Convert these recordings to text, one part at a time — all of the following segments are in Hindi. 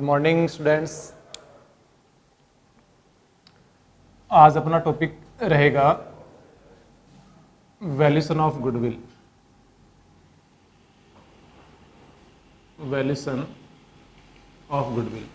Morning students. आज अपना टॉपिक रहेगा valuation of goodwill. Valuation of goodwill.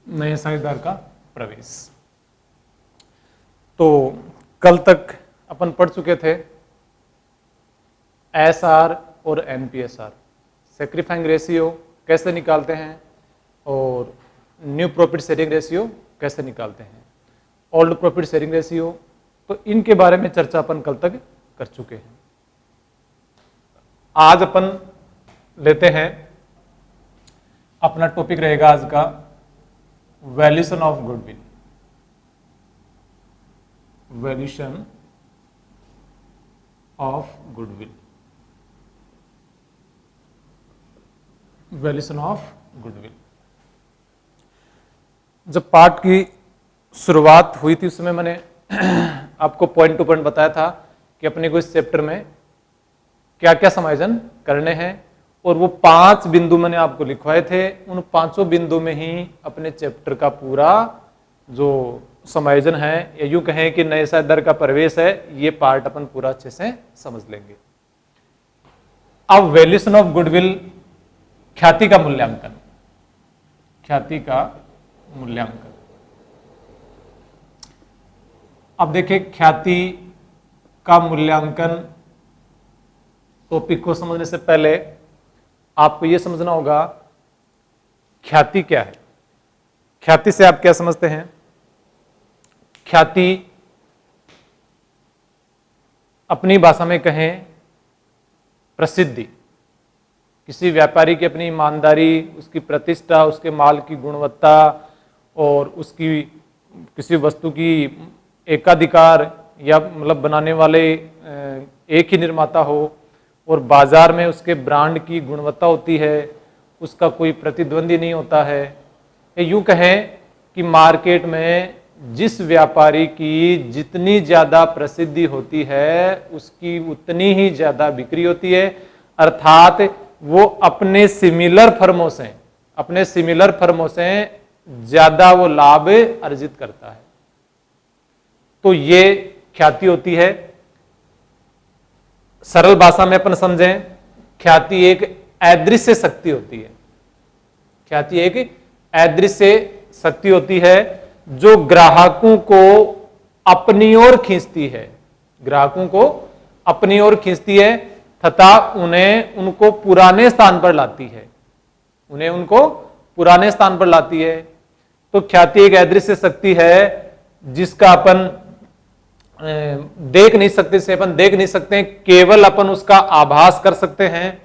नए साझेदार का प्रवेश। तो कल तक अपन पढ़ चुके थे एसआर और एनपीएसआर, सैक्रिफाइंग रेशियो कैसे निकालते हैं और न्यू प्रॉफिट शेयरिंग रेशियो कैसे निकालते हैं, ओल्ड प्रॉफिट शेयरिंग रेशियो। तो इनके बारे में चर्चा अपन कल तक कर चुके हैं। आज अपन लेते हैं, अपना टॉपिक रहेगा आज का valuation of goodwill. Valuation of goodwill. Valuation of goodwill. जब पाठ की शुरुआत हुई थी उसमें मैंने आपको पॉइंट टू पॉइंट बताया था कि अपने को इस चैप्टर में क्या क्या समायोजन करने हैं, और वो 5 बिंदु मैंने आपको लिखवाए थे। उन 5 बिंदु में ही अपने चैप्टर का पूरा जो समायोजन है, या यूं कहें कि नए साझेदार का प्रवेश है, ये पार्ट अपन पूरा अच्छे से समझ लेंगे। अब वैल्यूशन ऑफ गुडविल, ख्याति का मूल्यांकन। ख्याति का मूल्यांकन। अब देखिए, ख्याति का मूल्यांकन टॉपिक को समझने से पहले आपको यह समझना होगा ख्याति क्या है। ख्याति से आप क्या समझते हैं? ख्याति अपनी भाषा में कहें प्रसिद्धि। किसी व्यापारी की अपनी ईमानदारी, उसकी प्रतिष्ठा, उसके माल की गुणवत्ता और उसकी किसी वस्तु की एकाधिकार, या मतलब बनाने वाले एक ही निर्माता हो और बाजार में उसके ब्रांड की गुणवत्ता होती है, उसका कोई प्रतिद्वंदी नहीं होता है। या यूं कहें कि मार्केट में जिस व्यापारी की जितनी ज़्यादा प्रसिद्धि होती है उसकी उतनी ही ज़्यादा बिक्री होती है, अर्थात वो अपने सिमिलर फर्मों से ज़्यादा वो लाभ अर्जित करता है। तो ये ख्याति होती है। सरल भाषा में अपन समझें, ख्याति एक अदृश्य शक्ति होती है। ख्याति एक अदृश्य शक्ति होती है जो ग्राहकों को अपनी ओर खींचती है। ग्राहकों को अपनी ओर खींचती है तथा उनको पुराने स्थान पर लाती है। तो ख्याति एक अदृश्य शक्ति है जिसका अपन देख नहीं सकते, केवल अपन उसका आभास कर सकते हैं।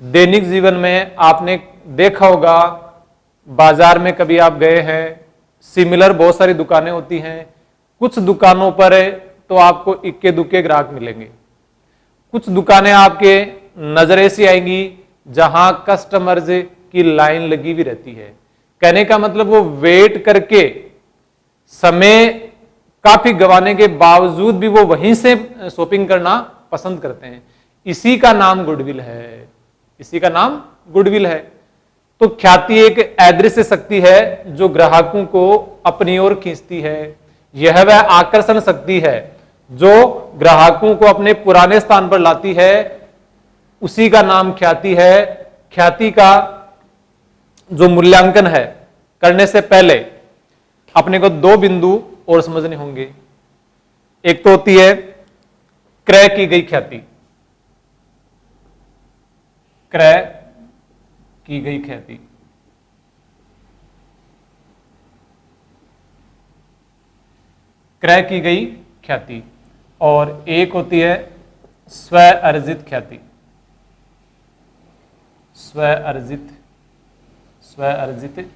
दैनिक जीवन में आपने देखा होगा, बाजार में कभी आप गए हैं, सिमिलर बहुत सारी दुकानें होती हैं। कुछ दुकानों पर तो आपको इक्के दुक्के ग्राहक मिलेंगे, कुछ दुकानें आपके नजर ऐसी आएंगी जहां कस्टमर्स की लाइन लगी हुई रहती है। कहने का मतलब वो वेट करके समय काफी गंवाने के बावजूद भी वो वहीं से शॉपिंग करना पसंद करते हैं। इसी का नाम गुडविल है। तो ख्याति एक अदृश्य शक्ति है जो ग्राहकों को अपनी ओर खींचती है। यह वह आकर्षण शक्ति है जो ग्राहकों को अपने पुराने स्थान पर लाती है, उसी का नाम ख्याति है। ख्याति का जो मूल्यांकन है, करने से पहले अपने को 2 बिंदु और समझने होंगे। एक तो होती है क्रय की गई ख्याति। क्रय की गई ख्याति। क्रय की गई ख्याति। और एक होती है स्व अर्जित ख्याति। स्व अर्जित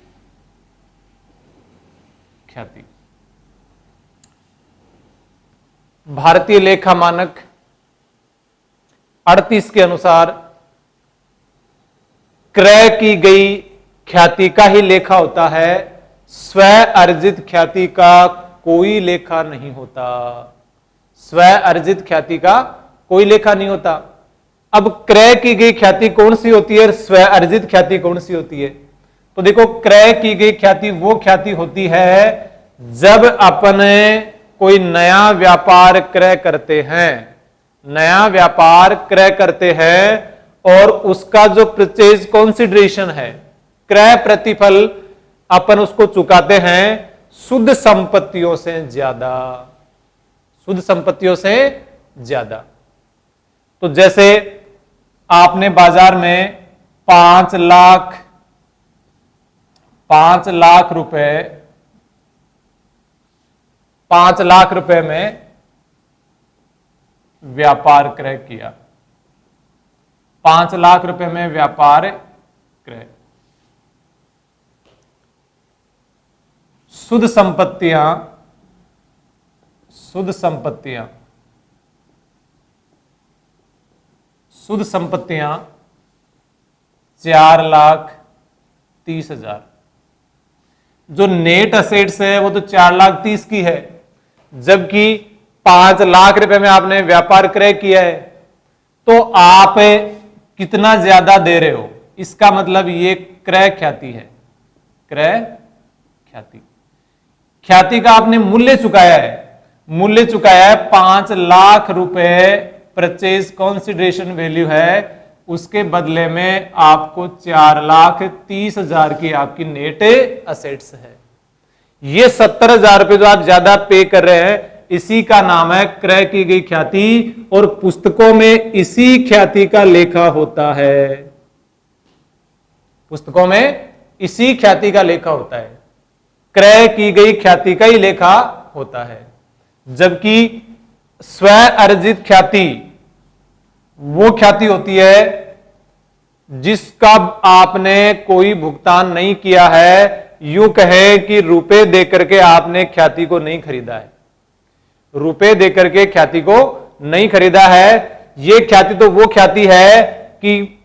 ख्याति। भारतीय लेखा मानक 38 के अनुसार क्रय की गई ख्याति का ही लेखा होता है, स्व अर्जित ख्याति का कोई लेखा नहीं होता। स्व अर्जित ख्याति का कोई लेखा नहीं होता। अब क्रय की गई ख्याति कौन सी होती है, स्व अर्जित ख्याति कौन सी होती है? तो देखो, क्रय की गई ख्याति वो ख्याति होती है जब अपने कोई नया व्यापार क्रय करते हैं, नया व्यापार क्रय करते हैं और उसका जो परचेज कॉन्सिडरेशन है, क्रय प्रतिफल अपन उसको चुकाते हैं शुद्ध संपत्तियों से ज्यादा, शुद्ध संपत्तियों से ज्यादा। तो जैसे आपने बाजार में 5 लाख रुपए 5 लाख रुपए में व्यापार क्रय किया, 5 लाख रुपए में व्यापार क्रय। शुद्ध संपत्तियां 4,30,000। जो नेट असेट्स है वो तो 4,30,000 की है, जबकि 5 लाख रुपए में आपने व्यापार क्रय किया है। तो आप कितना ज्यादा दे रहे हो, इसका मतलब ये क्रय ख्याति है, क्रय ख्याति। ख्याति का आपने मूल्य चुकाया है, मूल्य चुकाया है 5 लाख रुपए परचेज कॉन्सिडरेशन वैल्यू है, उसके बदले में आपको 4,30,000 की आपकी नेट असेट्स है। ये 70,000 रुपए जो आप ज्यादा पे कर रहे हैं, इसी का नाम है क्रय की गई ख्याति, और पुस्तकों में इसी ख्याति का लेखा होता है, पुस्तकों में इसी ख्याति का लेखा होता है, क्रय की गई ख्याति का ही लेखा होता है। जबकि स्व अर्जित ख्याति वो ख्याति होती है जिसका आपने कोई भुगतान नहीं किया है, यूं कहे कि रुपए देकर के आपने ख्याति को नहीं खरीदा है, रुपए देकर के ख्याति को नहीं खरीदा है। ये ख्याति तो वो ख्याति है कि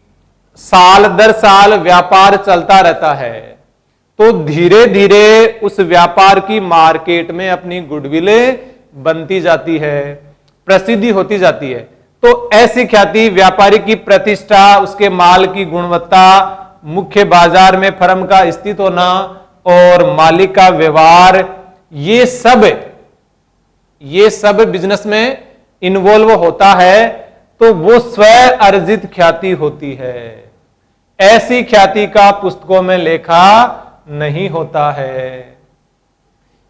साल दर साल व्यापार चलता रहता है, तो धीरे धीरे उस व्यापार की मार्केट में अपनी गुडविल बनती जाती है, प्रसिद्धि होती जाती है। तो ऐसी ख्याति व्यापारी की प्रतिष्ठा, उसके माल की गुणवत्ता, मुख्य बाजार में फर्म का स्थित होना और मालिक का व्यवहार, ये सब बिजनेस में इन्वॉल्व होता है, तो वो स्व अर्जित ख्याति होती है। ऐसी ख्याति का पुस्तकों में लेखा नहीं होता है,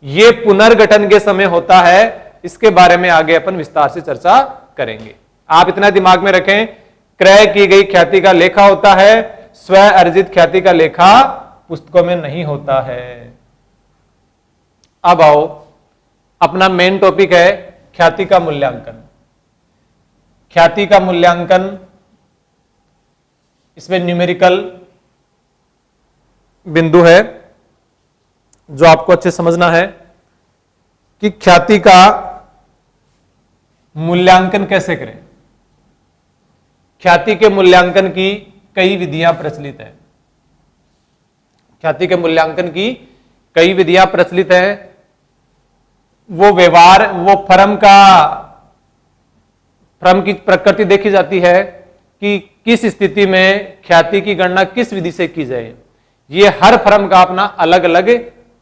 ये पुनर्गठन के समय होता है। इसके बारे में आगे अपन विस्तार से चर्चा करेंगे। आप इतना दिमाग में रखें, क्रय की गई ख्याति का लेखा होता है, स्व अर्जित ख्याति का लेखा पुस्तकों में नहीं होता है। अब आओ, अपना मेन टॉपिक है ख्याति का मूल्यांकन। ख्याति का मूल्यांकन, इसमें न्यूमेरिकल बिंदु है जो आपको अच्छे समझना है कि ख्याति का मूल्यांकन कैसे करें। ख्याति के मूल्यांकन की कई विधियां प्रचलित है, ख्याति के मूल्यांकन की कई विधियां प्रचलित है। वो व्यवहार, वो फर्म की प्रकृति देखी जाती है कि किस स्थिति में ख्याति की गणना किस विधि से की जाए। ये हर फर्म का अपना अलग अलग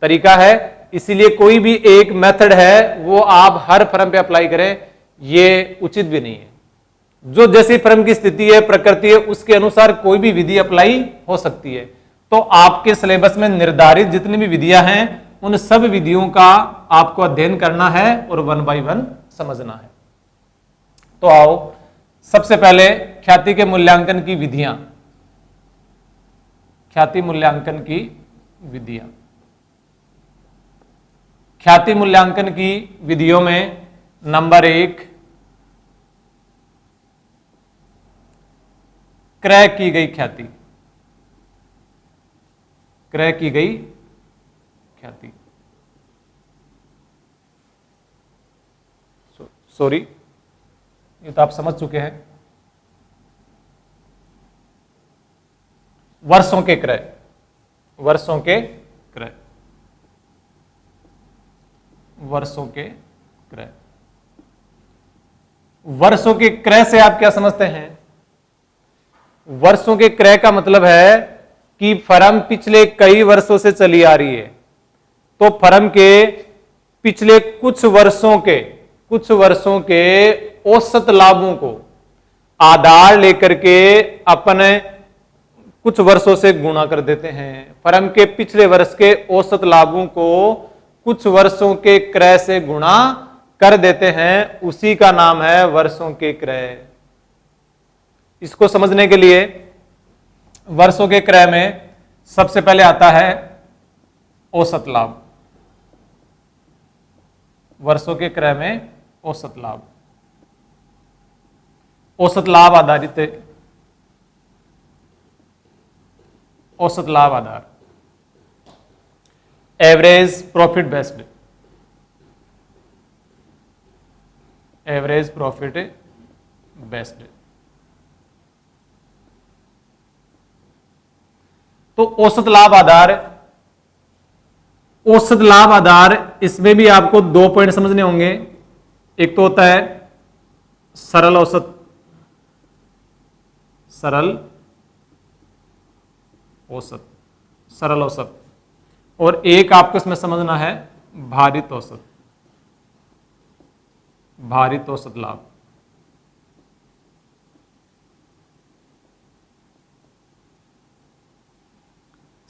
तरीका है, इसीलिए कोई भी एक मेथड है वो आप हर फर्म पे अप्लाई करें, ये उचित भी नहीं है। जो जैसी फर्म की स्थिति है, प्रकृति है, उसके अनुसार कोई भी विधि अप्लाई हो सकती है। तो आपके सिलेबस में निर्धारित जितनी भी विधियां हैं, उन सब विधियों का आपको अध्ययन करना है और 1 बाय 1 समझना है। तो आओ, सबसे पहले ख्याति के मूल्यांकन की विधियां, ख्याति मूल्यांकन की विधियां। ख्याति मूल्यांकन की विधियों में नंबर 1, क्रय की गई ख्याति, क्रय की गई ख्याति। सॉरी, ये तो आप समझ चुके हैं। वर्षों के क्रय, वर्षों के क्रय, वर्षों के क्रय। वर्षों के क्रय से आप क्या समझते हैं? वर्षों के क्रय का मतलब है कि फर्म पिछले कई वर्षों से चली आ रही है, तो फर्म के पिछले कुछ वर्षों के औसत लाभों को आधार लेकर के अपने कुछ वर्षों से गुणा कर देते हैं। फर्म के पिछले वर्ष के औसत लाभों को कुछ वर्षों के क्रय से गुणा कर देते हैं, उसी का नाम है वर्षों के क्रय। इसको समझने के लिए वर्षों के क्रय में सबसे पहले आता है औसत लाभ। वर्षों के क्रय में औसत लाभ, औसत लाभ आधारित, औसत लाभ आधार, average profit based, average profit based. तो औसत लाभ आधार, औसत लाभ आधार, इसमें भी आपको 2 पॉइंट समझने होंगे। एक तो होता है सरल औसत, सरल औसत, सरल औसत, और एक आपको इसमें समझना है भारित औसत, भारित औसत लाभ।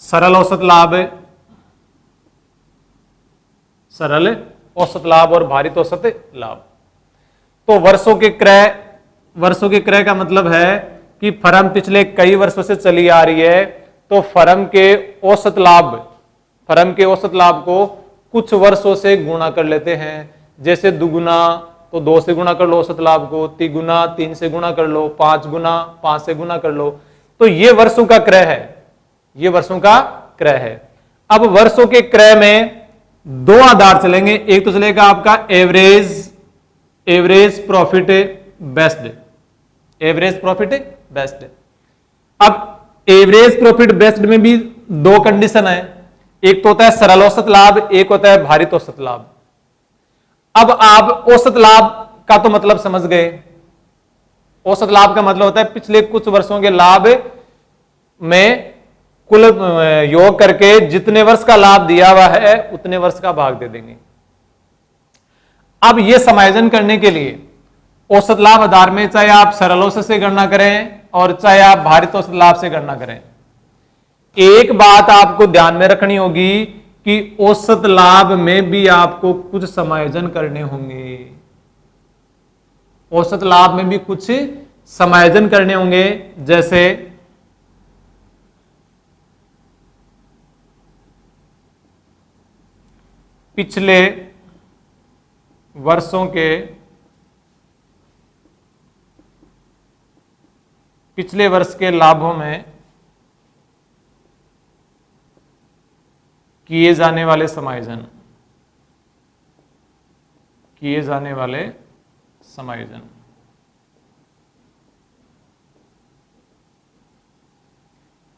सरल औसत लाभ, सरल औसत लाभ और भारित औसत लाभ। तो वर्षों के क्रय, वर्षों के क्रय का मतलब है कि फर्म पिछले कई वर्षों से चली आ रही है, तो फर्म के औसत लाभ, फर्म के औसत लाभ को कुछ वर्षों से गुणा कर लेते हैं। जैसे दुगुना तो 2 से गुणा कर लो औसत लाभ को, तिगुना 3 से गुणा कर लो, 5 गुना 5 से गुणा कर लो। तो ये वर्षों का क्रय है, ये वर्षों का क्रय है। अब वर्षों के क्रय में 2 आधार चलेंगे। एक तो चलेगा आपका average, average profit based, average profit based. अब एवरेज प्रॉफिट बेस्ड में भी 2 कंडीशन है। एक तो होता है सरल औसत लाभ, एक होता है भारित औसत लाभ। अब आप औसत लाभ का तो मतलब समझ गए। औसत लाभ का मतलब होता है पिछले कुछ वर्षों के लाभ में कुल योग करके जितने वर्ष का लाभ दिया हुआ है उतने वर्ष का भाग दे देंगे। अब यह समायोजन करने के लिए औसत लाभ आधार में चाहे आप सरल औसत से गणना करें और चाहे आप भारित औसत लाभ से गणना करें, एक बात आपको ध्यान में रखनी होगी कि औसत लाभ में भी आपको कुछ समायोजन करने होंगे। औसत लाभ में भी कुछ समायोजन करने होंगे। जैसे पिछले वर्षों के, पिछले वर्ष के लाभों में किए जाने वाले समायोजन, किए जाने वाले समायोजन।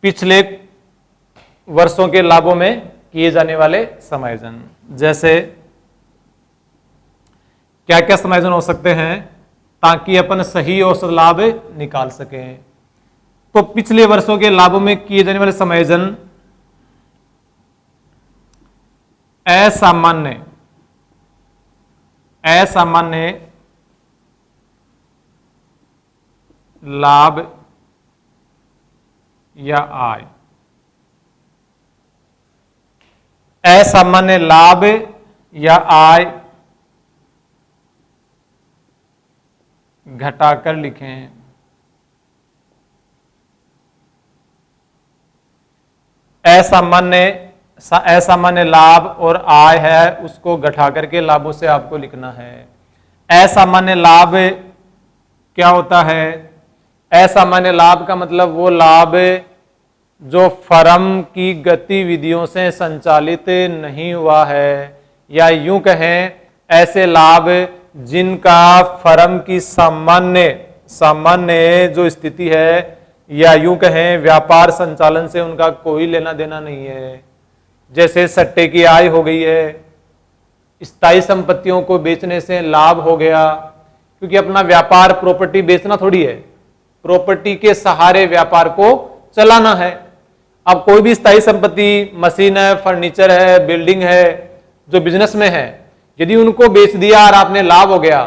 पिछले वर्षों के लाभों में किए जाने वाले समायोजन, जैसे क्या क्या समायोजन हो सकते हैं ताकि अपन सही औसत लाभ निकाल सकें। तो पिछले वर्षों के लाभों में किए जाने वाले समायोजन असामान्य, असामान्य लाभ या आय, असामान्य लाभ या आय घटाकर लिखें। असामान्य लाभ और आय है उसको घटा करके लाभों से आपको लिखना है। असामान्य लाभ क्या होता है? असामान्य लाभ का मतलब वो लाभ जो फर्म की गतिविधियों से संचालित नहीं हुआ है, या यूं कहें ऐसे लाभ जिनका फर्म की सामान्य जो स्थिति है या यूं कहें व्यापार संचालन से उनका कोई लेना देना नहीं है। जैसे सट्टे की आय हो गई है, स्थायी संपत्तियों को बेचने से लाभ हो गया, क्योंकि अपना व्यापार प्रॉपर्टी बेचना थोड़ी है, प्रॉपर्टी के सहारे व्यापार को चलाना है। अब कोई भी स्थायी संपत्ति, मशीन है, फर्नीचर है, बिल्डिंग है, जो बिजनेस में है, यदि उनको बेच दिया और आपने लाभ हो गया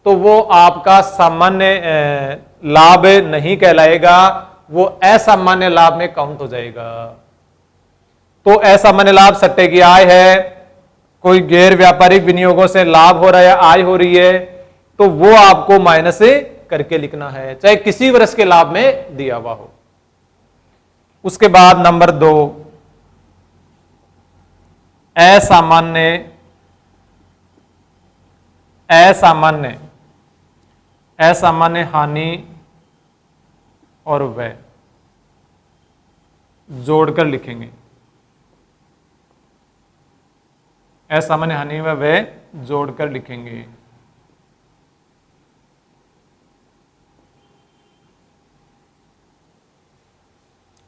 तो वो आपका सामान्य लाभ नहीं कहलाएगा, वो असामान्य लाभ में काउंट हो जाएगा। तो असामान्य लाभ सट्टे की आय है, कोई गैर व्यापारिक विनियोगों से लाभ हो रहा है, आय हो रही है, तो वो आपको माइनस करके लिखना है, चाहे किसी वर्ष के लाभ में दिया हुआ हो। उसके बाद नंबर 2, असामान्य हानि और व्यय जोड़कर लिखेंगे। असामान्य हानि व व्यय जोड़कर लिखेंगे।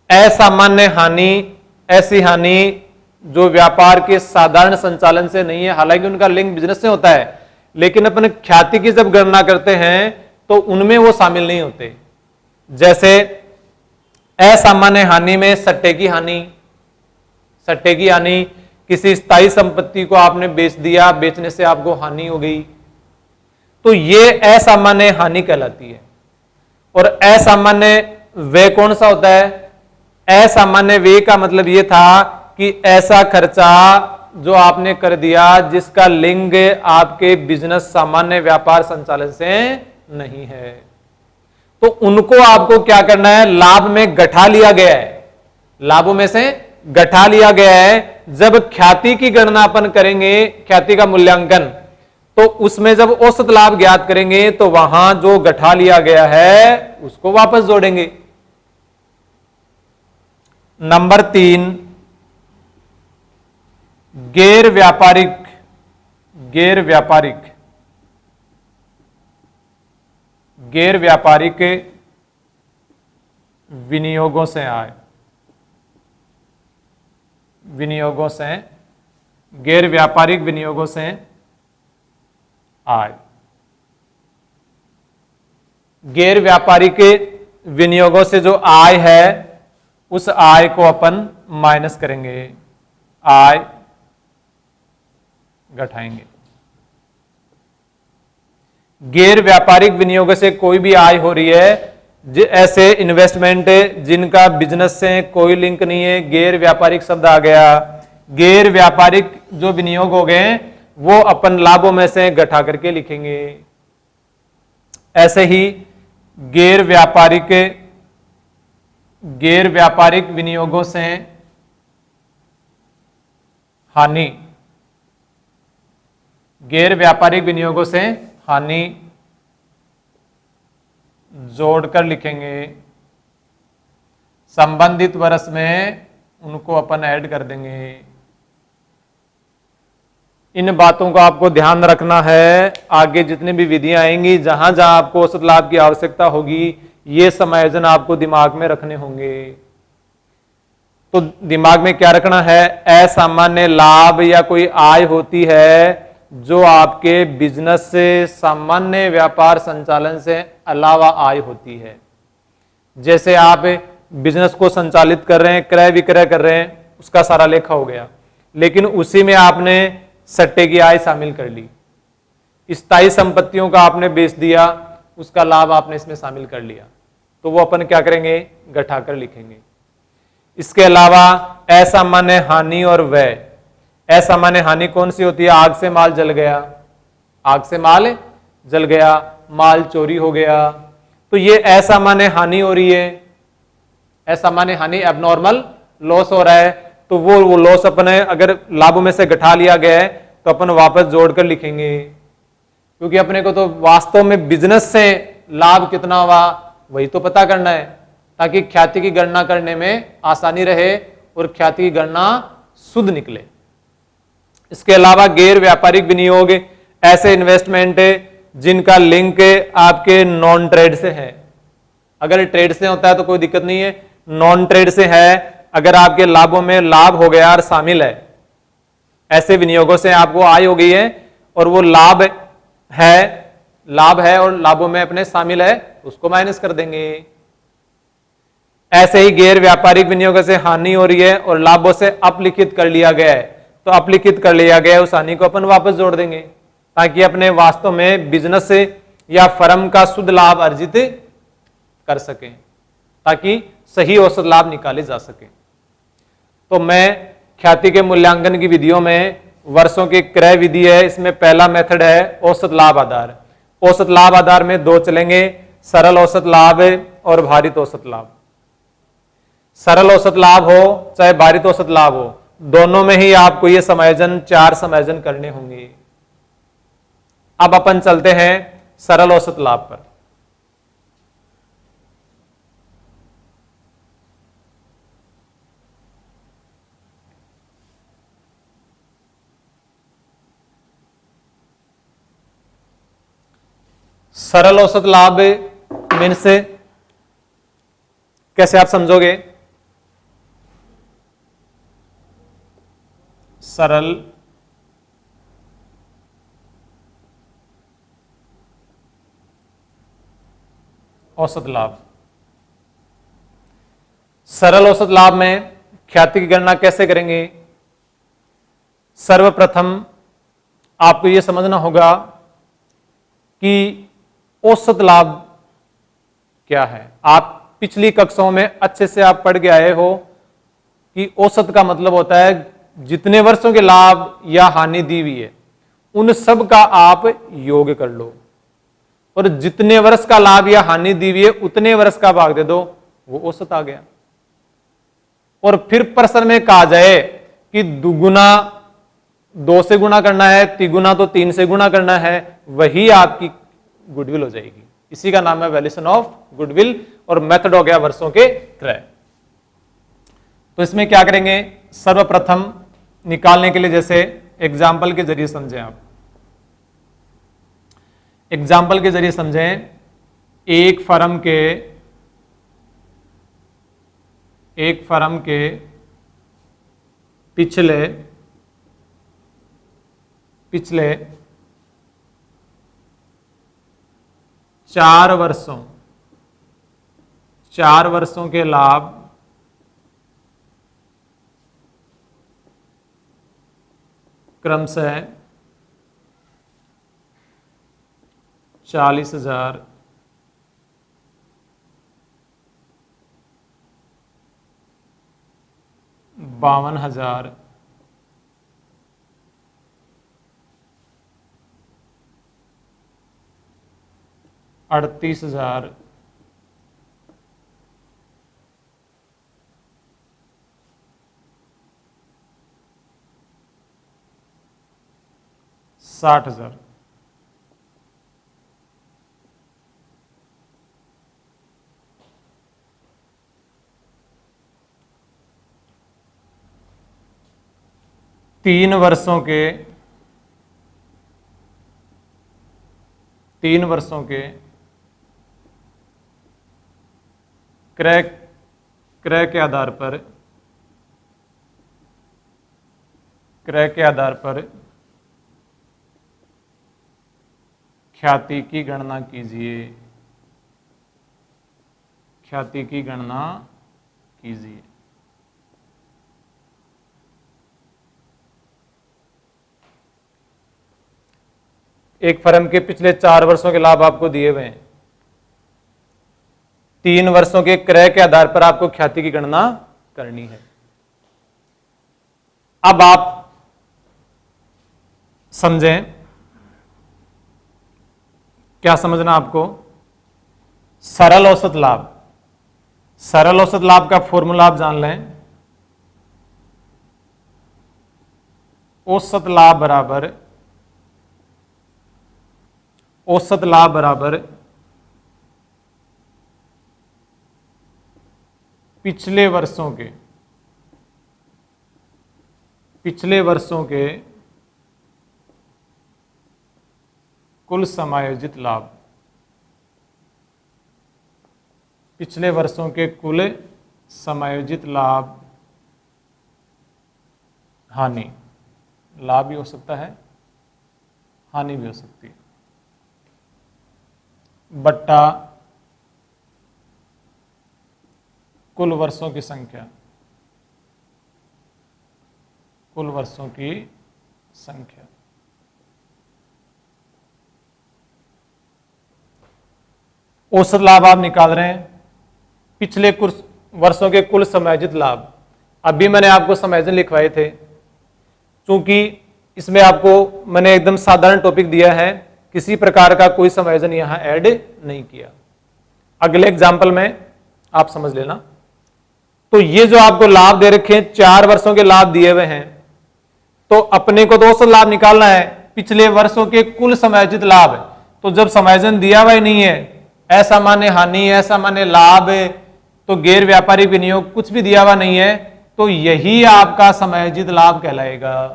असामान्य हानि ऐसी हानि जो व्यापार के साधारण संचालन से नहीं है, हालांकि उनका लिंक बिजनेस से होता है, लेकिन अपन ख्याति की जब गणना करते हैं तो उनमें वो शामिल नहीं होते। जैसे असामान्य हानि में सट्टे की हानि, किसी स्थायी संपत्ति को आपने बेच दिया, बेचने से आपको हानि हो गई, तो ये असामान्य हानि कहलाती है। और असामान्य व्यय कौन सा होता है? असामान्य व्यय का मतलब यह था कि ऐसा खर्चा जो आपने कर दिया जिसका लिंक आपके बिजनेस सामान्य व्यापार संचालन से नहीं है, तो उनको आपको क्या करना है? लाभ में गठा लिया गया है, लाभों में से गठा लिया गया है। जब ख्याति की गणना अपन करेंगे, ख्याति का मूल्यांकन, तो उसमें जब औसत लाभ ज्ञात करेंगे तो वहां जो गठा लिया गया है उसको वापस जोड़ेंगे। नंबर 3, गैर व्यापारिक विनियोगों से आय, गैर व्यापारिक विनियोगों से आय। गैर व्यापारिक विनियोगों से जो आय है उस आय को अपन माइनस करेंगे, आय घटाएंगे। गैर व्यापारिक विनियोग से कोई भी आय हो रही है, ऐसे इन्वेस्टमेंट जिनका बिजनेस से कोई लिंक नहीं है, गैर व्यापारिक शब्द आ गया। गैर व्यापारिक जो विनियोग हो गए वो अपन लाभों में से घटा करके लिखेंगे। ऐसे ही गैर व्यापारिक विनियोगों से हानि, गैर व्यापारिक विनियोगों से हानि जोड़कर लिखेंगे। संबंधित वर्ष में उनको अपन ऐड कर देंगे। इन बातों का आपको ध्यान रखना है। आगे जितनी भी विधियां आएंगी, जहां जहां आपको औसत लाभ की आवश्यकता होगी, ये समायोजन आपको दिमाग में रखने होंगे। तो दिमाग में क्या रखना है? असामान्य लाभ या कोई आय होती है जो आपके बिजनेस से, सामान्य व्यापार संचालन से अलावा आय होती है। जैसे आप बिजनेस को संचालित कर रहे हैं, क्रय विक्रय कर रहे हैं, उसका सारा लेखा हो गया, लेकिन उसी में आपने सट्टे की आय शामिल कर ली, स्थायी संपत्तियों का आपने बेच दिया, उसका लाभ आपने इसमें शामिल कर लिया, तो वो अपन क्या करेंगे? घटाकर लिखेंगे। इसके अलावा असामान्य हानि और व्यय। असामान्य हानि कौन सी होती है? आग से माल जल गया, आग से माल जल गया, माल चोरी हो गया, तो ये असामान्य हानि हो रही है। असामान्य हानि, एबनॉर्मल लॉस हो रहा है, तो वो लॉस अपने अगर लाभों में से घटा लिया गया है तो अपन वापस जोड़कर लिखेंगे, क्योंकि अपने को तो वास्तव में बिजनेस से लाभ कितना हुआ वही तो पता करना है, ताकि ख्याति की गणना करने में आसानी रहे और ख्याति की गणना शुद्ध निकले। इसके अलावा गैर व्यापारिक विनियोग, ऐसे इन्वेस्टमेंट जिनका लिंक आपके नॉन ट्रेड से है, अगर ट्रेड से होता है तो कोई दिक्कत नहीं है, नॉन ट्रेड से है, अगर आपके लाभों में लाभ हो गया और शामिल है, ऐसे विनियोगों से आपको आय हो गई है और वो लाभ है और लाभों में अपने शामिल है, उसको माइनस कर देंगे। ऐसे ही गैर व्यापारिक विनियोगों से हानि हो रही है और लाभों से अपलिखित कर लिया गया है, तो अपलिखित कर लिया गया है उस हानि को अपन वापस जोड़ देंगे, ताकि अपने वास्तव में बिजनेस से या फर्म का शुद्ध लाभ अर्जित कर सकें, ताकि सही औसत लाभ निकाले जा सके। तो मैं ख्याति के मूल्यांकन की विधियों में वर्षों की क्रय विधि है, इसमें पहला मेथड है औसत लाभ आधार। औसत लाभ आधार में दो चलेंगे, सरल औसत लाभ और भारित औसत लाभ। सरल औसत लाभ हो चाहे भारित औसत लाभ हो, दोनों में ही आपको ये समायोजन, 4 समायोजन करने होंगे। अब अपन चलते हैं सरल औसत लाभ पर। सरल औसत लाभ मीन्स कैसे आप समझोगे? सरल औसत लाभ। सरल औसत लाभ में ख्याति की गणना कैसे करेंगे? सर्वप्रथम आपको यह समझना होगा कि औसत लाभ क्या है। आप पिछली कक्षाओं में अच्छे से आप पढ़ के आए हो कि औसत का मतलब होता है जितने वर्षों के लाभ या हानि दी हुई है उन सब का आप योग कर लो, और जितने वर्ष का लाभ या हानि दी हुई है उतने वर्ष का भाग दे दो, वो औसत आ गया। और फिर प्रश्न में कहा जाए कि दुगुना 2 से गुणा करना है, तिगुना तो 3 से गुणा करना है, वही आपकी गुडविल हो जाएगी। इसी का नाम है वैल्यूएशन ऑफ गुडविल, और मेथड हो गया वर्षों के क्रय। तो इसमें क्या करेंगे? सर्वप्रथम निकालने के लिए जैसे एग्जाम्पल के जरिए समझें आप। एग्जाम्पल के जरिए समझें, एक फर्म के पिछले 4 वर्षों के लाभ क्रमशः 40,000, 52,000, 38,000, 60,000। तीन वर्षों के क्रय के आधार पर ख्याति की गणना कीजिए। एक फर्म के पिछले 4 वर्षों के लाभ आपको दिए हुए हैं, 3 वर्षों के क्रय के आधार पर आपको ख्याति की गणना करनी है। अब आप समझें, क्या समझना आपको? सरल औसत लाभ का फॉर्मूला आप जान लें। औसत लाभ बराबर पिछले वर्षों के कुल समायोजित लाभ। पिछले वर्षों के कुल समायोजित लाभ हानि, लाभ भी हो सकता है, हानि भी हो सकती है, बट्टा कुल वर्षों की संख्या, कुल वर्षों की संख्या। औसत लाभ आप निकाल रहे हैं, पिछले कुछ वर्षों के कुल समायोजित लाभ। अभी मैंने आपको समायोजन लिखवाए थे, क्योंकि इसमें आपको मैंने एकदम साधारण टॉपिक दिया है, किसी प्रकार का कोई समायोजन यहां ऐड नहीं किया। अगले एग्जाम्पल में आप समझ लेना। तो ये जो आपको लाभ दे रखे हैं, 4 वर्षों के लाभ दिए हुए हैं, तो अपने को तो औसत लाभ निकालना है, पिछले वर्षों के कुल समायोजित लाभ। तो जब समायोजन दिया हुआ ही नहीं है, असामान्य हानि, असामान्य लाभ, तो गैर व्यापारिक विनियोग कुछ भी दिया हुआ नहीं है, तो यही आपका समायोजित लाभ कहलाएगा।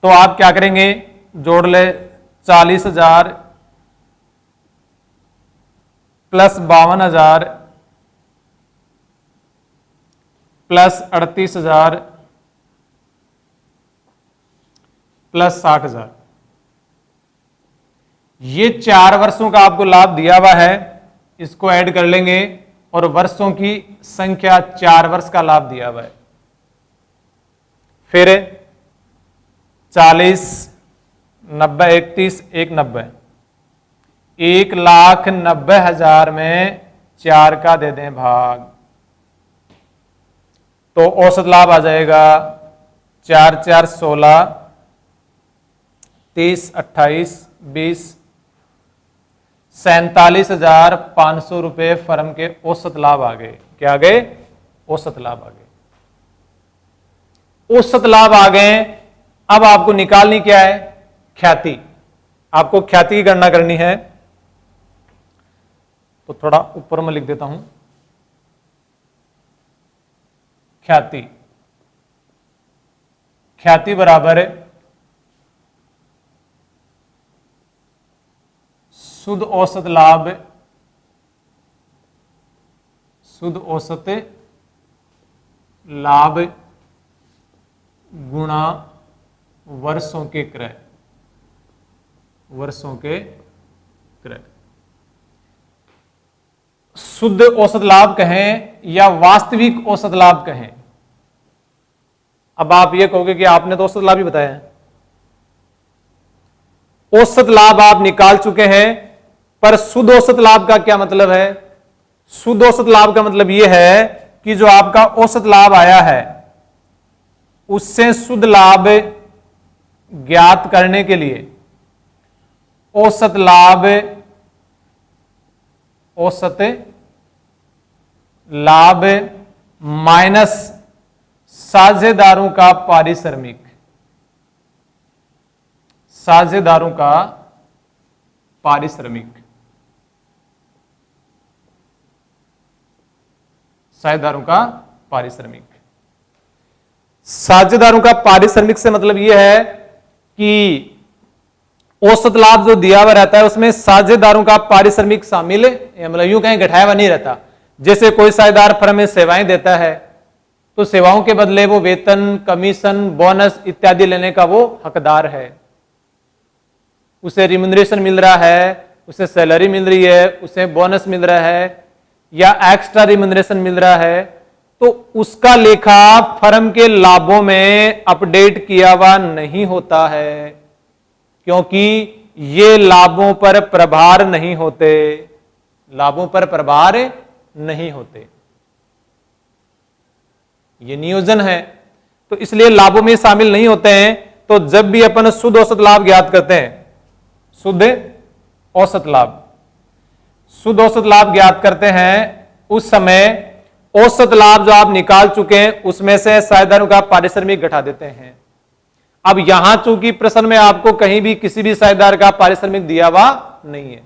तो आप क्या करेंगे, जोड़ ले 40,000 प्लस 52,000 प्लस 38,000 प्लस 60,000। ये 4 वर्षों का आपको लाभ दिया हुआ है, इसको ऐड कर लेंगे और वर्षों की संख्या 4 वर्ष का लाभ दिया हुआ है। फिर 40, 90, 31, 190, 1,90,000 में 4 का दे दें भाग, तो औसत लाभ आ जाएगा 4 4 16, 30 28 20, 47,500 रुपए फर्म के औसत लाभ आ गए। क्या आ गए? औसत लाभ आ गए। औसत लाभ आ गए। अब आपको निकालनी क्या है? ख्याति। आपको ख्याति की गणना करनी है, तो थोड़ा ऊपर में लिख देता हूं। ख्याति, ख्याति बराबर शुद्ध औसत लाभ, शुद्ध औसत लाभ गुणा वर्षों के क्रय, वर्षों के क्रय। शुद्ध औसत लाभ कहें या वास्तविक औसत लाभ कहें। अब आप ये कहोगे कि आपने तो औसत लाभ ही बताया है। औसत लाभ आप निकाल चुके हैं, पर शुद्ध औसत लाभ का क्या मतलब है? शुद्ध औसत लाभ का मतलब यह है कि जो आपका औसत लाभ आया है, उससे शुद्ध लाभ ज्ञात करने के लिए औसत लाभ, औसत लाभ माइनस साझेदारों का पारिश्रमिक, साझेदारों का पारिश्रमिक, साझेदारों का पारिश्रमिक। साझेदारों का पारिश्रमिक से मतलब यह है कि औसत लाभ जो दिया हुआ रहता है उसमें साझेदारों का पारिश्रमिक शामिल, मतलब यूं कहें घटाया हुआ नहीं रहता। जैसे कोई साझेदार फर्म में सेवाएं देता है, तो सेवाओं के बदले वो वेतन, कमीशन, बोनस इत्यादि लेने का वो हकदार है। उसे रिम्यूनरेशन मिल रहा है, उसे सैलरी मिल रही है, उसे बोनस मिल रहा है या एक्स्ट्रा रिम्यूनरेशन मिल रहा है, तो उसका लेखा फर्म के लाभों में अपडेट किया हुआ नहीं होता है, क्योंकि ये लाभों पर प्रभार नहीं होते, लाभों पर प्रभार नहीं होते, ये नियोजन है, तो इसलिए लाभों में शामिल नहीं होते हैं। तो जब भी अपन शुद्ध औसत लाभ ज्ञात करते हैं, शुद्ध औसत लाभ, शुद्ध औसत लाभ ज्ञात करते हैं, उस समय औसत लाभ जो आप निकाल चुके हैं उसमें से साझेदारों का पारिश्रमिक घटा देते हैं। अब यहां चूंकि प्रश्न में आपको कहीं भी किसी भी साझेदार का पारिश्रमिक दिया हुआ नहीं है,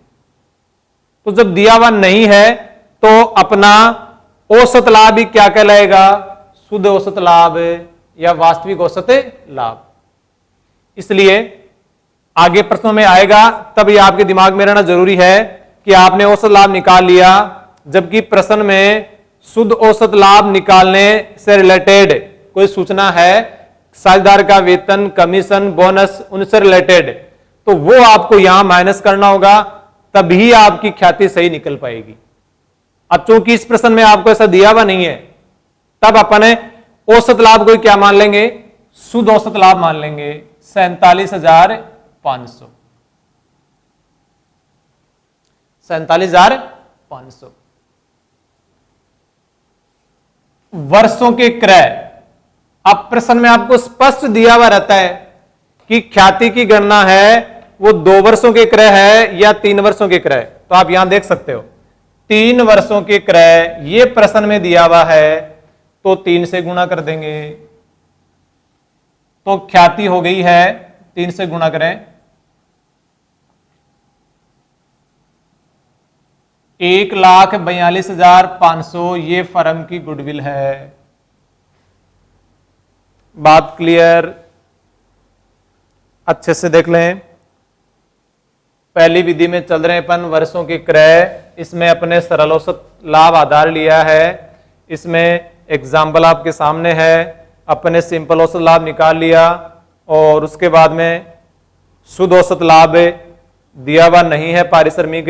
तो जब दिया हुआ नहीं है तो अपना औसत लाभ ही क्या कहलाएगा? शुद्ध औसत लाभ या वास्तविक औसत लाभ। इसलिए आगे प्रश्नों में आएगा, तब ये आपके दिमाग में रहना जरूरी है कि आपने औसत लाभ निकाल लिया, जबकि प्रश्न में शुद्ध औसत लाभ निकालने से रिलेटेड कोई सूचना है, साझेदार का वेतन, कमीशन, बोनस, उनसे रिलेटेड, तो वो आपको यहां माइनस करना होगा, तभी आपकी ख्याति सही निकल पाएगी। अब चूंकि इस प्रश्न में आपको ऐसा दिया हुआ नहीं है, तब अपने औसत लाभ को क्या मान लेंगे, शुद्ध औसत लाभ मान लेंगे 47,500। 47,500 वर्षों के क्रय। अब प्रश्न में आपको स्पष्ट दिया हुआ रहता है कि ख्याति की गणना है वो 2 वर्षों के क्रय है या 3 वर्षों के क्रय। तो आप यहां देख सकते हो 3 वर्षों के क्रय ये प्रश्न में दिया हुआ है, तो 3 से गुणा कर देंगे, तो ख्याति हो गई है 3 से गुणा करें 1,42,500, ये फर्म की गुडविल है। बात क्लियर? अच्छे से देख लें। पहली विधि में चल रहे अपन वर्षों के क्रय, इसमें अपने सरल औसत लाभ आधार लिया है, इसमें एग्जाम्पल आपके सामने है, अपने सिंपल औसत लाभ निकाल लिया, और उसके बाद में शुद्ध औसत लाभ दिया हुआ नहीं है पारिश्रमिक,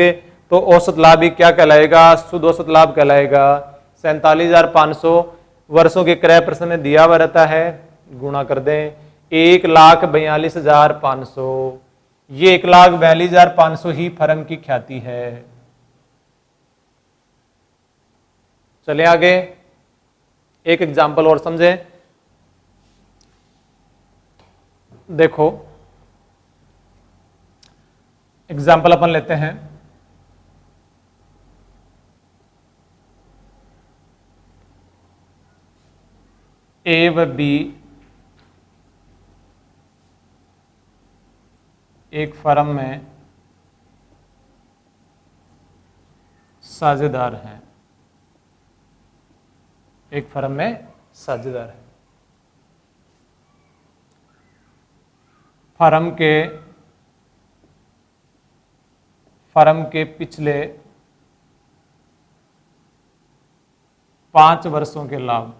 तो औसत लाभ भी क्या कहलाएगा, शुद्ध औसत लाभ कहलाएगा। 47,500 वर्षों के क्रय प्रश्न में दिया हुआ रहता है, गुणा कर दें 1,42,500, ये 1,42,500 ही फर्म की ख्याति है। चले आगे, एक एग्जाम्पल और समझें। देखो एग्जाम्पल अपन लेते हैं, ए व बी एक फर्म में साझेदार हैं, एक फर्म में साझेदार है। फर्म के पिछले 5 वर्षों के लाभ,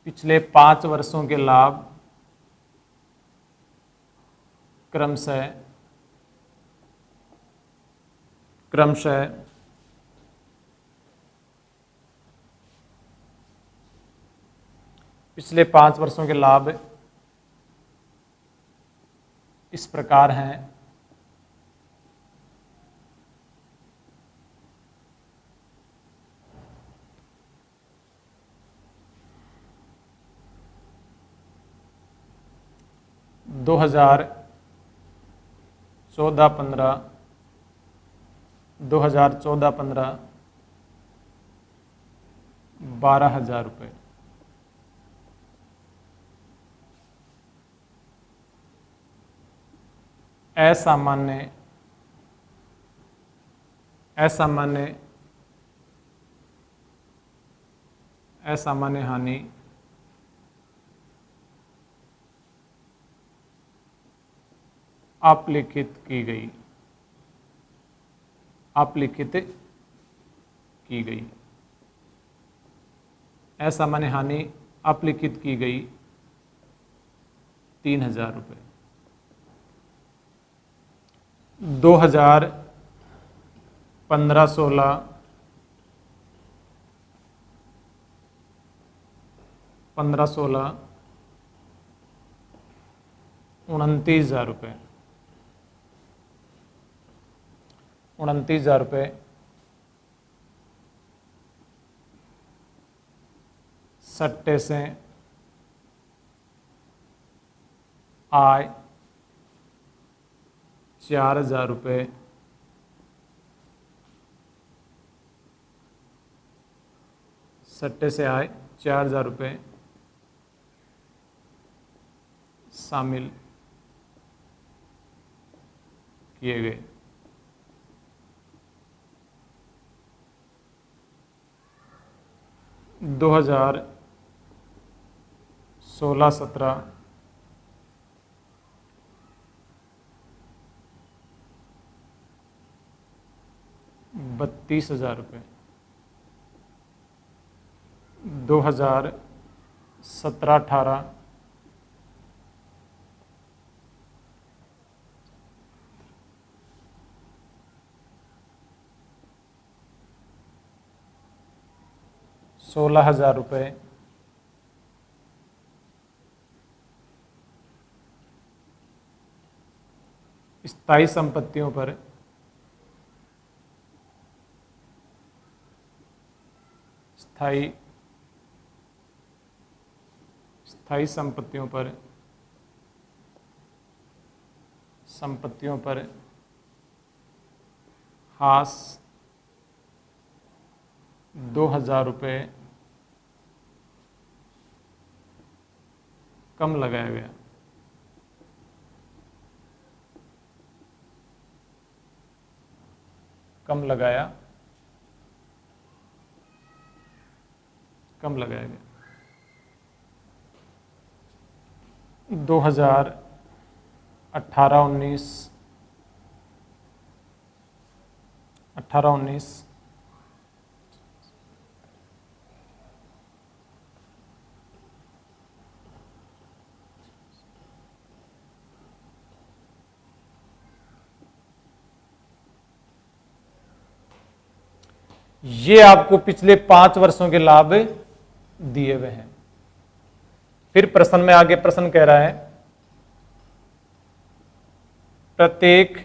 पिछले 5 वर्षों के लाभ क्रमशः पिछले 5 वर्षों के लाभ इस प्रकार हैं। दो 2014-15 12,000 रुपये, असामान्य हानि अपलिखित की गई, असामान्य हानि अपलिखित की गई 3,000 रुपये। 2015-16 29,000 रुपये, 29,000 रुपये। सट्टे से आय 4,000 रुपये, सट्टे से आय 4,000 रुपये शामिल किए गए। दो 2016-17 12,000 32,000 रुपये 2017-18 16,000 रुपये स्थायी संपत्तियों पर स्थायी संपत्तियों पर हास 2,000 रुपये कम लगाया गया। कम लगाया गया 2018-19 ये आपको पिछले 5 वर्षों के लाभ दिए हुए हैं। फिर प्रश्न में आगे प्रश्न कह रहा है प्रत्येक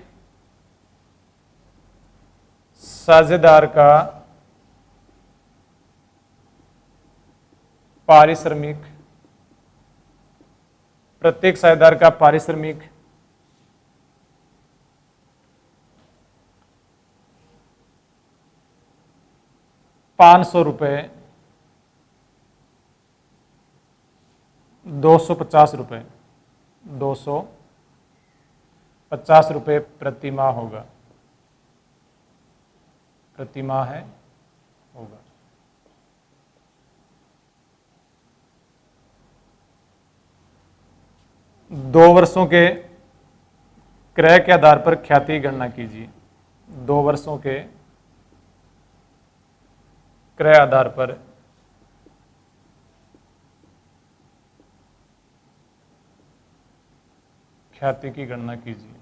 साझेदार का पारिश्रमिक 500 रुपये 250 रुपये 250 रुपये प्रति माह होगा, प्रति माह होगा। दो वर्षों के क्रय के आधार पर ख्याति की गणना कीजिए। 2 वर्षों के क्रय आधार पर ख्याति की गणना कीजिए।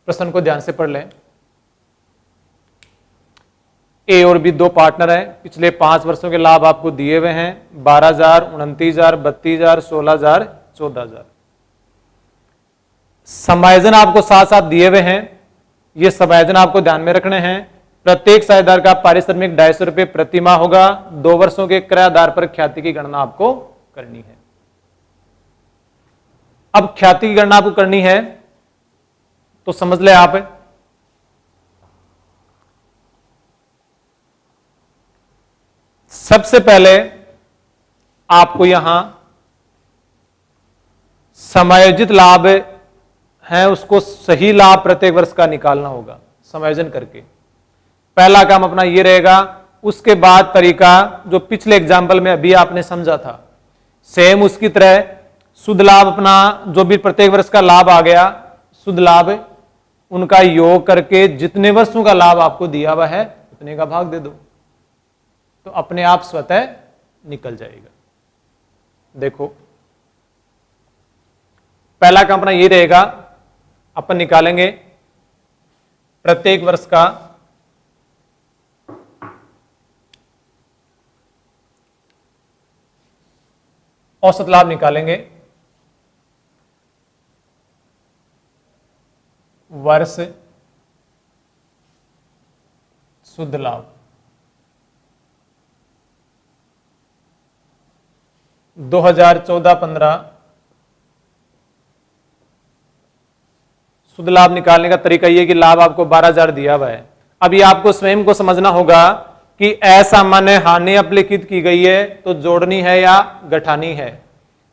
प्रश्न को ध्यान से पढ़ लें। ए और बी 2 पार्टनर हैं। पिछले 5 वर्षों के लाभ आपको दिए हुए हैं 12,000, 29,000, 32,000, 16,000, 14,000। समायोजन आपको साथ साथ दिए हुए हैं। ये समायोजन आपको ध्यान में रखने हैं। प्रत्येक साझेदार का पारिश्रमिक 250 रुपये प्रति माह होगा। 2 वर्षों के क्रय आधार पर ख्याति की गणना आपको करनी है। अब ख्याति की गणना आपको करनी है तो समझ ले आप, सबसे पहले आपको यहां समायोजित लाभ है उसको सही लाभ प्रत्येक वर्ष का निकालना होगा समायोजन करके। पहला काम अपना ये रहेगा। उसके बाद तरीका जो पिछले एग्जाम्पल में अभी आपने समझा था सेम उसकी तरह शुद्ध लाभ अपना जो भी प्रत्येक वर्ष का लाभ आ गया शुद्ध लाभ उनका योग करके जितने वर्षों का लाभ आपको दिया हुआ है उतने का भाग दे दो तो अपने आप स्वतः निकल जाएगा। देखो पहला काम अपना ये रहेगा, अपन निकालेंगे प्रत्येक वर्ष का औसत लाभ निकालेंगे। वर्ष शुद्ध लाभ 2014-15 शुद्ध लाभ निकालने का तरीका यह कि लाभ आपको 12,000 दिया हुआ है। अब ये आपको स्वयं को समझना होगा कि असामान्य हानि अपलिखित की गई है तो जोड़नी है या घटानी है।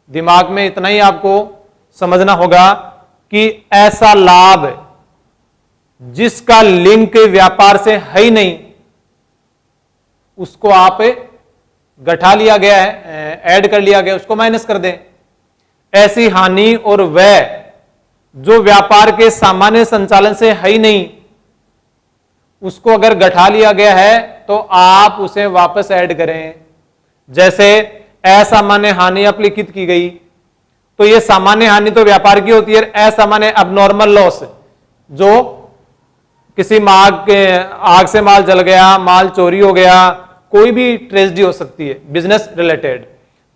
दिमाग में इतना ही आपको समझना होगा कि ऐसा लाभ जिसका लिंक व्यापार से है ही नहीं उसको आप घटा लिया गया है, ऐड कर लिया गया, उसको माइनस कर दें। ऐसी हानि और व्यय जो व्यापार के सामान्य संचालन से है ही नहीं, उसको अगर घटा लिया गया है तो आप उसे वापस ऐड करें। जैसे असामान्य हानि अपलिखित की गई, तो यह सामान्य हानि तो व्यापार की होती है, असामान्य अबनॉर्मल लॉस जो किसी आग से माल जल गया, माल चोरी हो गया, कोई भी ट्रेजेडी हो सकती है बिजनेस रिलेटेड,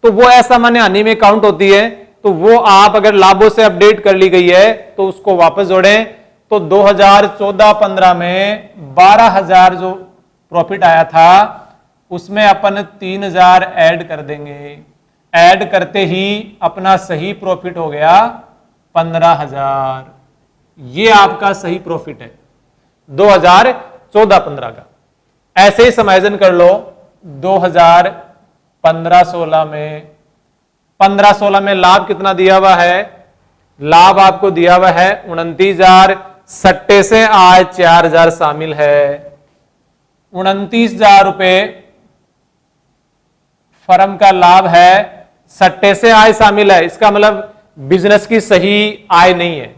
तो वो असामान्य हानि में काउंट होती है। तो वो आप अगर लाभों से अपडेट कर ली गई है तो उसको वापस जोड़ें। तो 2014-15 में 12,000 जो प्रॉफिट आया था उसमें अपन 3,000 ऐड कर देंगे। ऐड करते ही अपना सही प्रॉफिट हो गया 15,000। ये आपका सही प्रॉफिट है 2014-15 का। ऐसे ही समायोजन कर लो 2015-16 में। 15-16 में लाभ कितना दिया हुआ है? लाभ आपको दिया हुआ है 29,000, सट्टे से आय 4,000 शामिल है। 29,000 रुपए फर्म का लाभ है, सट्टे से आय शामिल है, इसका मतलब बिजनेस की सही आय नहीं है,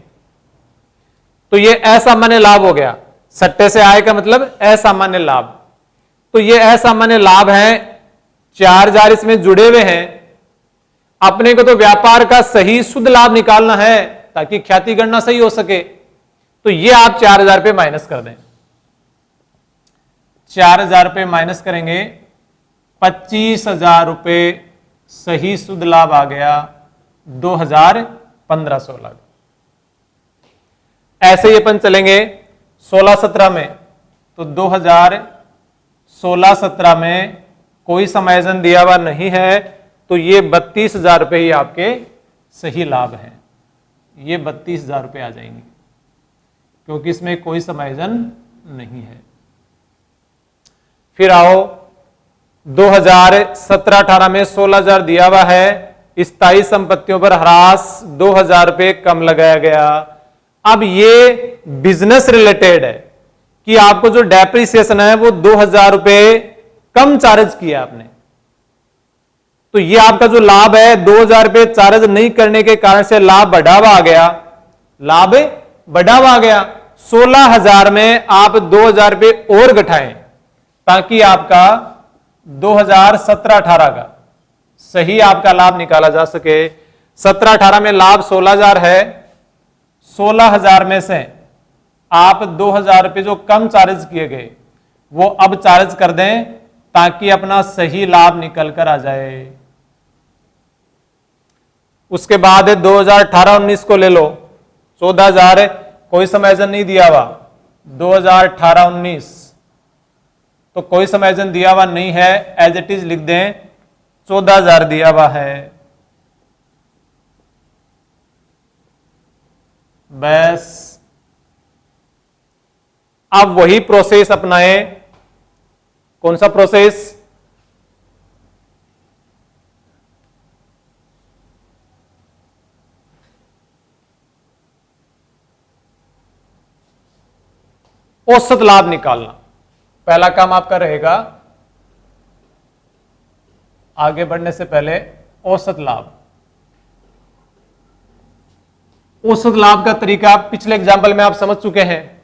तो यह असामान्य लाभ हो गया। सट्टे से आय का मतलब असामान्य लाभ, तो यह असामान्य लाभ है। 4,000 इसमें जुड़े हुए हैं। अपने को तो व्यापार का सही शुद्ध लाभ निकालना है ताकि ख्याति गणना सही हो सके, तो यह आप 4,000 पे माइनस कर दें। 4,000 रुपये माइनस करेंगे, 25,000 रुपये सही शुद्ध लाभ आ गया 2015-16। ऐसे ही अपन चलेंगे 16-17 में, तो 2016-17 में कोई समायोजन दिया हुआ नहीं है, तो ये 32,000 रुपये ही आपके सही लाभ हैं। ये 32,000 रुपये आ जाएंगे क्योंकि इसमें कोई समायोजन नहीं है। फिर आओ 2017-18 में 16,000 दिया हुआ है, स्थायी संपत्तियों पर ह्रास 2,000 रुपये कम लगाया गया। अब ये बिजनेस रिलेटेड है कि आपको जो डेप्रिसिएशन है वो 2,000 रुपये कम चार्ज किया आपने, तो ये आपका जो लाभ है 2,000 रुपये चार्ज नहीं करने के कारण से लाभ बढ़ा हुआ आ गया। लाभ बढ़ा हुआ आ गया, 16,000 में आप 2,000 रुपये और घटाएं ताकि आपका 2017-18 का सही आपका लाभ निकाला जा सके। 17-18 में लाभ 16,000 है, 16,000 में से आप 2,000 रुपये जो कम चार्ज किए गए वो अब चार्ज कर दें ताकि अपना सही लाभ निकल कर आ जाए। उसके बाद 2018-19 को ले लो, 14,000 कोई समायोजन नहीं दिया हुआ। 2018-19 तो कोई समायोजन दिया हुआ नहीं है, एज इट इज लिख दें, 14,000 दिया हुआ है। बस अब वही प्रोसेस अपनाएं। कौन सा प्रोसेस? औसत लाभ निकालना। पहला काम आपका रहेगा, आगे बढ़ने से पहले औसत लाभ। औसत लाभ का तरीका पिछले एग्जाम्पल में आप समझ चुके हैं।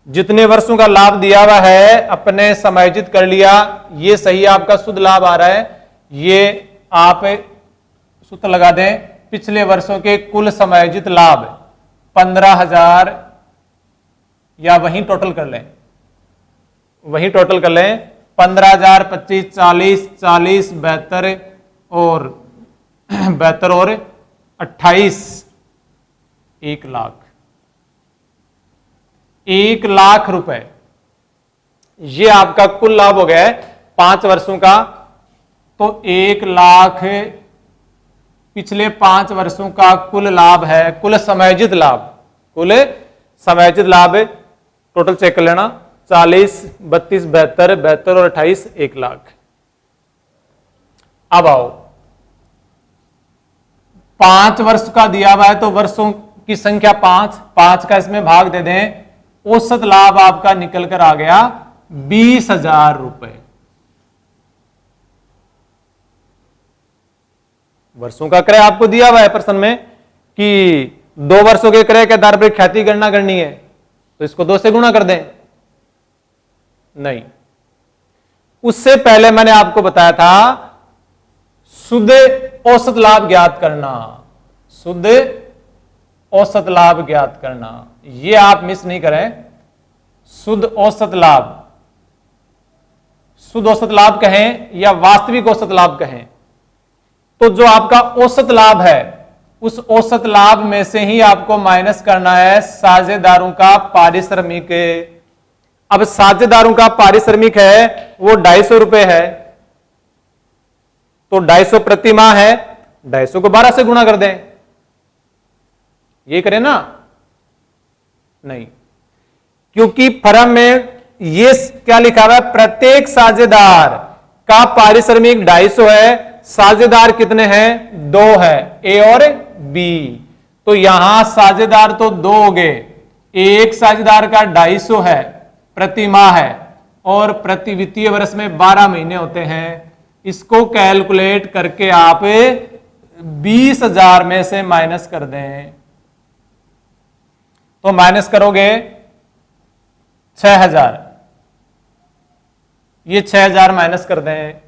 जितने वर्षों का लाभ दिया हुआ है अपने समायोजित कर लिया, ये सही आपका शुद्ध लाभ आ रहा है। ये आप सूत्र लगा दें, पिछले वर्षों के कुल समायोजित लाभ 15,000, या वहीं टोटल कर लें, वहीं टोटल कर लें 15,000, 25, 40, 40, 72 और 72 और 28, 1 लाख। 1 लाख रुपए ये आपका कुल लाभ हो गया है 5 वर्षों का। तो 1 लाख पिछले 5 वर्षों का कुल लाभ है, कुल समायोजित लाभ। कुल समायोजित लाभ टोटल चेक कर लेना, 40, 32, 72, 72 और 28, 1 लाख। अब आओ 5 वर्ष का दिया हुआ है तो वर्षों की संख्या 5 का इसमें भाग दे दें, औसत लाभ आपका निकल कर आ गया 20,000 रुपए। वर्षों का क्रय आपको दिया हुआ है प्रश्न में कि 2 वर्षों के क्रय के आधार पर ख्याति गणना करनी है, तो इसको 2 से गुणा कर दें। नहीं, उससे पहले मैंने आपको बताया था शुद्ध औसत लाभ ज्ञात करना, शुद्ध औसत लाभ ज्ञात करना, ये आप मिस नहीं करें। शुद्ध औसत लाभ, शुद्ध औसत लाभ कहें या वास्तविक औसत लाभ कहें, तो जो आपका औसत लाभ है उस औसत लाभ में से ही आपको माइनस करना है साझेदारों का पारिश्रमिक। अब साझेदारों का पारिश्रमिक है वो 250 रुपए है, तो 250 प्रति माह है, 250 को 12 से गुणा कर दें, ये करें ना? नहीं, क्योंकि फर्म में ये क्या लिखा हुआ है, प्रत्येक साझेदार का पारिश्रमिक 250 है। साझेदार कितने हैं? 2 है, ए और बी। तो यहां साझेदार तो 2 हो गए, एक साझेदार का 250 है, प्रति माह है, और प्रति वित्तीय वर्ष में 12 महीने होते हैं। इसको कैलकुलेट करके आप 20,000 में से माइनस कर दें, तो माइनस करोगे 6,000, ये 6,000 माइनस कर दें,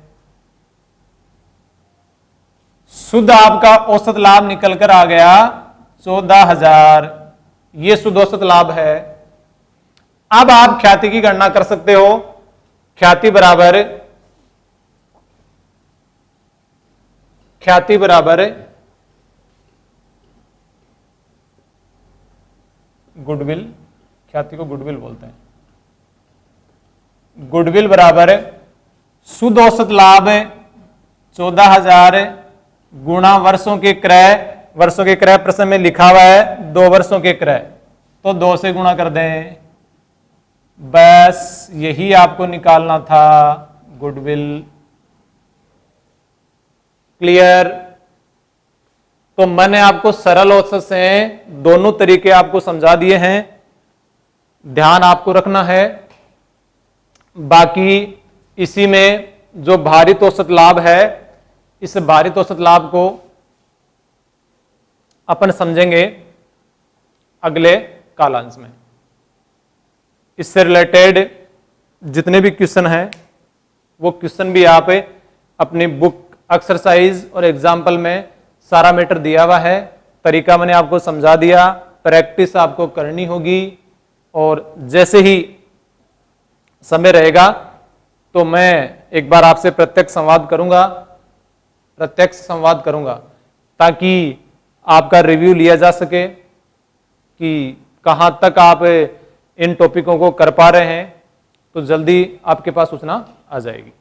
शुद्ध आपका औसत लाभ निकलकर आ गया 14,000, ये शुद्ध औसत लाभ है। अब आप ख्याति की गणना कर सकते हो। ख्याति बराबर गुडविल, ख्याति को गुडविल बोलते हैं। गुडविल बराबर शुद्ध औसत लाभ 14,000 गुणा वर्षों के क्रय, वर्षों के क्रय प्रश्न में लिखा हुआ है 2 वर्षों के क्रय, तो 2 से गुणा कर दें, बस यही आपको निकालना था गुडविल। क्लियर? तो मैंने आपको सरल औसत से दोनों तरीके आपको समझा दिए हैं, ध्यान आपको रखना है। बाकी इसी में जो भारित औसत लाभ है, इस भारित औसत लाभ को अपन समझेंगे अगले कालांश में। इससे रिलेटेड जितने भी क्वेश्चन हैं वो क्वेश्चन भी आप अपनी बुक एक्सरसाइज और एग्जाम्पल में सारा मैटर दिया हुआ है, तरीका मैंने आपको समझा दिया, प्रैक्टिस आपको करनी होगी, और जैसे ही समय रहेगा तो मैं एक बार आपसे प्रत्यक्ष संवाद करूंगा ताकि आपका रिव्यू लिया जा सके कि कहां तक आप इन टॉपिकों को कर पा रहे हैं, तो जल्दी आपके पास सूचना आ जाएगी।